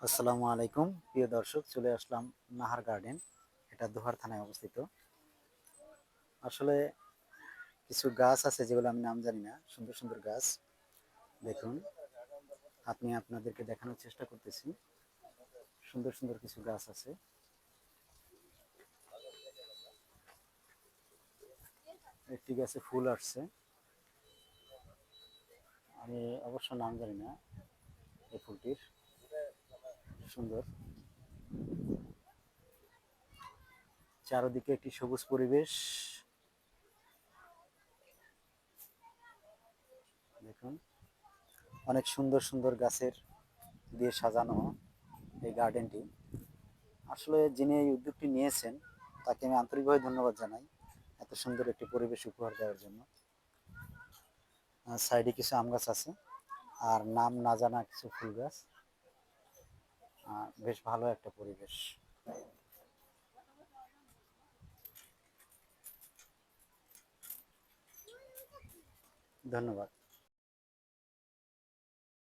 আসসালামু আলাইকুম প্রিয় দর্শক, চলে আসলাম নাহার গার্ডেন। এটা দোহার থানায় অবস্থিত। আসলে কিছু গাছ আছে যেগুলো আমি নাম জানি না, সুন্দর সুন্দর গাছ। দেখুন, আপনাদেরকে দেখানোর চেষ্টা করতেছি। সুন্দর সুন্দর কিছু গাছ আছে। একটি গাছে ফুল আসছে, আমি অবশ্য নাম জানি না এই ফুলটির। সুন্দর, চারদিকে একটি সবুজ পরিবেশ। দেখুন, অনেক সুন্দর সুন্দর গাছের দিয়ে সাজানো এই গার্ডেনটি। আসলে যিনি এই উদ্যোগটি নিয়েছেন তাকে আমি আন্তরিকভাবে ধন্যবাদ জানাই এত সুন্দর একটি পরিবেশ উপহার দেওয়ার জন্য। সাইডে কিছু আম গাছ আছে আর নাম না জানা কিছু ফুল গাছ। বেশ ভালো একটা পরিবেশ। ধন্যবাদ।